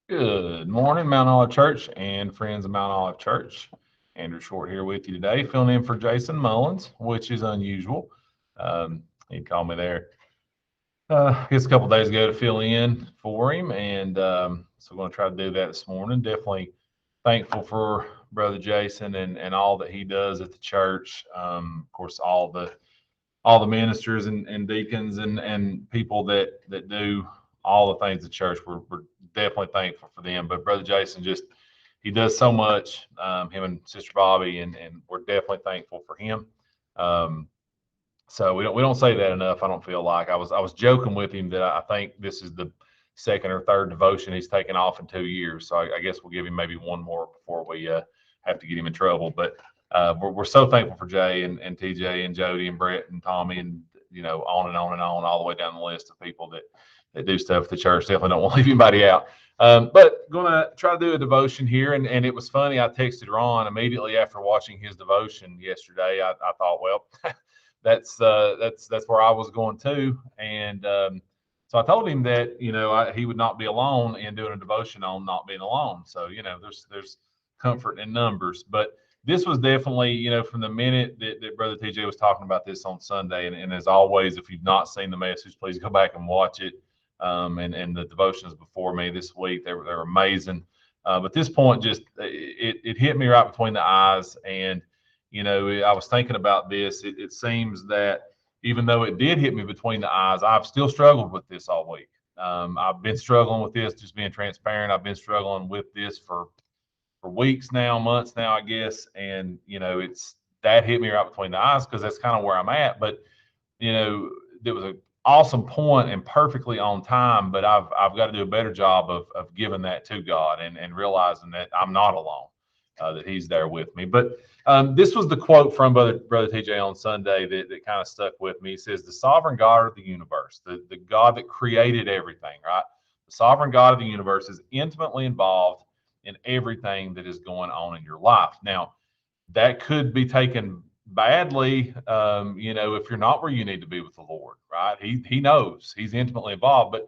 Good morning, Mount Olive Church and friends of Mount Olive Church. Andrew Short here with you today, filling in for Jason Mullins, which is unusual. He called me there, I guess a couple days ago to fill in for him, and so we're going to try to do that this morning. Definitely thankful for Brother Jason and all that he does at the church. Of course, all the ministers and deacons and people that do all the things at church. We're definitely thankful for them. But Brother Jason just he does so much. Him and Sister Bobby, and we're definitely thankful for him. Um, so we don't say that enough. I don't feel like I was joking with him that I think this is the second or third devotion he's taken off in 2 years. So I guess we'll give him maybe one more before we have to get him in trouble. But we're so thankful for Jay and TJ and Jody and Brett and Tommy and on and on and on all the way down the list of people that do stuff at the church. Definitely don't want to leave anybody out. But gonna try to do a devotion here, and it was funny. I texted Ron immediately after watching his devotion yesterday. I thought, well, that's where I was going too, and so I told him that he would not be alone in doing a devotion on not being alone. So there's comfort in numbers, but this was definitely from the minute that Brother TJ was talking about this on Sunday, and as always, if you've not seen the message, please go back and watch it. And the devotions before me this week, they were amazing. But this point just it hit me right between the eyes, and I was thinking about this. It seems that even though it did hit me between the eyes, I've still struggled with this all week. I've been struggling with this, just being transparent. I've been struggling with this for weeks now, months now, I guess. And it's that hit me right between the eyes because that's kind of where I'm at. But there was an awesome point and perfectly on time. But I've got to do a better job of giving that to God and realizing that I'm not alone, that He's there with me. But this was the quote from Brother TJ on Sunday that kind of stuck with me. He says, "The sovereign God of the universe, the God that created everything, right? The sovereign God of the universe is intimately involved in everything that is going on in your life." Now, that could be taken badly, if you're not where you need to be with the Lord, right? He knows He's intimately involved, but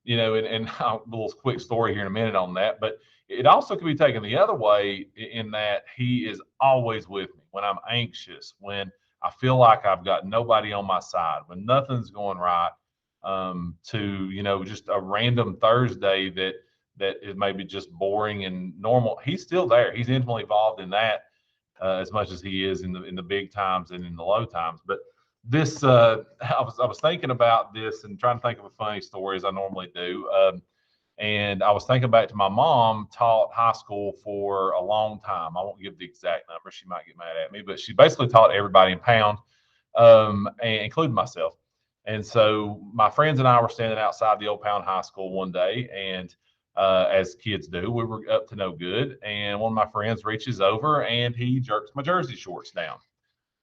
and a little quick story here in a minute on that, but it also could be taken the other way in that He is always with me when I'm anxious, when I feel like I've got nobody on my side, when nothing's going right. To just a random Thursday that is maybe just boring and normal. He's still there. He's intimately involved in that as much as he is in the big times and in the low times. But this, I was thinking about this and trying to think of a funny story as I normally do. And I was thinking back to my mom taught high school for a long time. I won't give the exact number; she might get mad at me, but she basically taught everybody in Pound, and including myself. And so my friends and I were standing outside the old Pound High School one day, and as kids do, we were up to no good. And one of my friends reaches over and he jerks my jersey shorts down.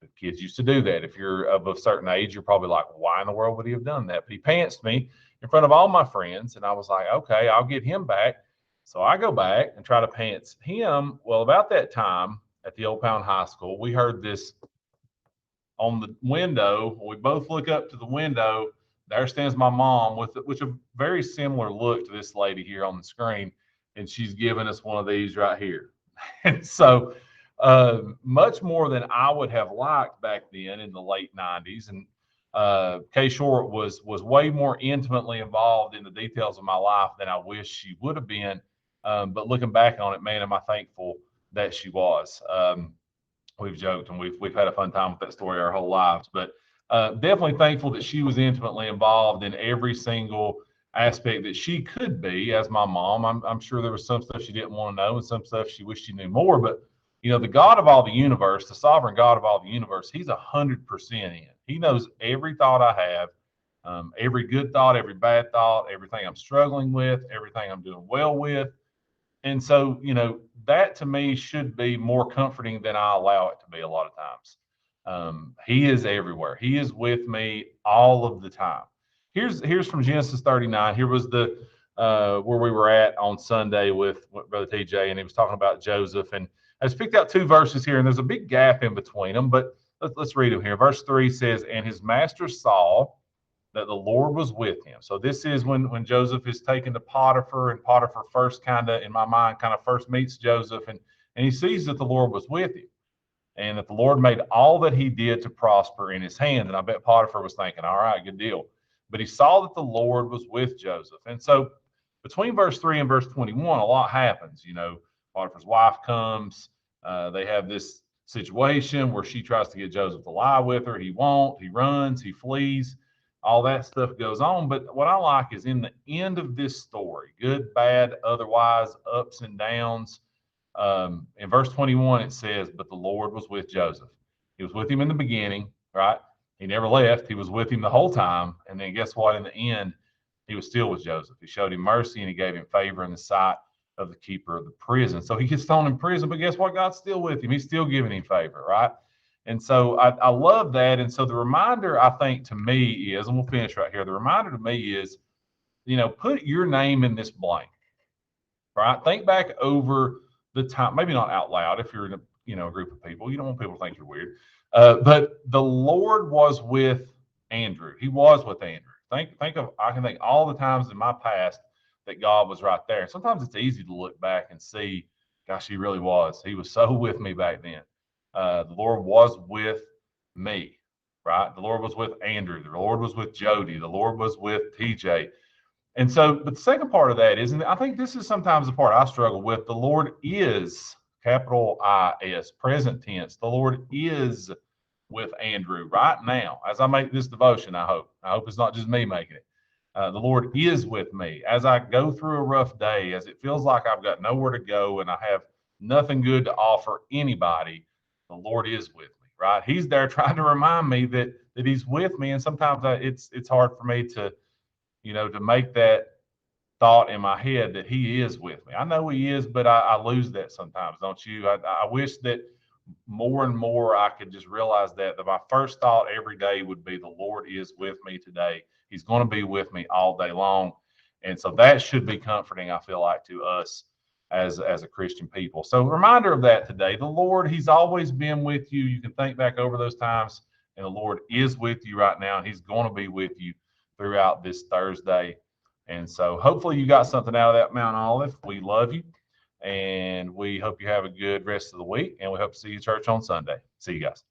The kids used to do that. If you're of a certain age, you're probably like, why in the world would he have done that? But he pantsed me in front of all my friends, and I was like, okay, I'll get him back. So I go back and try to pants him. Well, about that time at the old Pound High School, we heard this on the window. We both look up to the window. There stands my mom with which a very similar look to this lady here on the screen, and she's giving us one of these right here. And so, much more than I would have liked back then in the late '90s, and Kay Short was way more intimately involved in the details of my life than I wish she would have been. But looking back on it, man, am I thankful that she was. We've joked and we've had a fun time with that story our whole lives. But definitely thankful that she was intimately involved in every single aspect that she could be as my mom. I'm sure there was some stuff she didn't want to know and some stuff she wished she knew more. But the God of all the universe, the sovereign God of all the universe, He's 100% in. He knows every thought I have, every good thought, every bad thought, everything I'm struggling with, everything I'm doing well with. And so, that to me should be more comforting than I allow it to be a lot of times. He is everywhere. He is with me all of the time. Here's from Genesis 39. Here was the where we were at on Sunday with Brother TJ, and he was talking about Joseph. And I just picked out two verses here, and there's a big gap in between them, but let's read them here. Verse 3 says, "And his master saw that the Lord was with him. So this is when Joseph is taken to Potiphar, and Potiphar first kind of, in my mind, kind of first meets Joseph, and he sees that the Lord was with him, and that the Lord made all that he did to prosper in his hand. And I bet Potiphar was thinking, all right, good deal. But he saw that the Lord was with Joseph. And so between verse 3 and verse 21, a lot happens. You know, Potiphar's wife comes. They have this situation where she tries to get Joseph to lie with her. He won't. He runs. He flees. All that stuff goes on. But what I like is in the end of this story, good, bad, otherwise, ups and downs. In verse 21, it says, but the Lord was with Joseph. He was with him in the beginning, right? He never left. He was with him the whole time. And then guess what? In the end, he was still with Joseph. He showed him mercy, and he gave him favor in the sight of the keeper of the prison. So he gets thrown in prison, but guess what? God's still with him. He's still giving him favor, right? And so I love that. And so the reminder, I think, to me is, and we'll finish right here, the reminder to me is, you know, put your name in this blank, right? Think back over the time, maybe not out loud if you're in a group of people. You don't want people to think you're weird. But the Lord was with Andrew. He was with Andrew. I can think all the times in my past that God was right there. Sometimes it's easy to look back and see, gosh, he really was. He was so with me back then. The Lord was with me, right? The Lord was with Andrew. The Lord was with Jody. The Lord was with TJ. And so, but the second part of that is, and I think this is sometimes the part I struggle with, the Lord is, capital I-S, present tense. The Lord is with Andrew right now as I make this devotion. I hope it's not just me making it. The Lord is with me as I go through a rough day, as it feels like I've got nowhere to go and I have nothing good to offer anybody. The Lord is with me, right? He's there trying to remind me that he's with me. And sometimes it's hard for me to make that thought in my head that he is with me. I know he is, but I lose that sometimes, don't you? I wish that more and more I could just realize that my first thought every day would be, the Lord is with me today. He's going to be with me all day long. And so that should be comforting, I feel like, to us as a Christian people. So reminder of that today. The Lord, he's always been with you. You can think back over those times, and the Lord is with you right now. And he's going to be with you throughout this Thursday. And so hopefully you got something out of that, Mount Olive. We love you, and we hope you have a good rest of the week, and we hope to see you at church on Sunday. See you guys.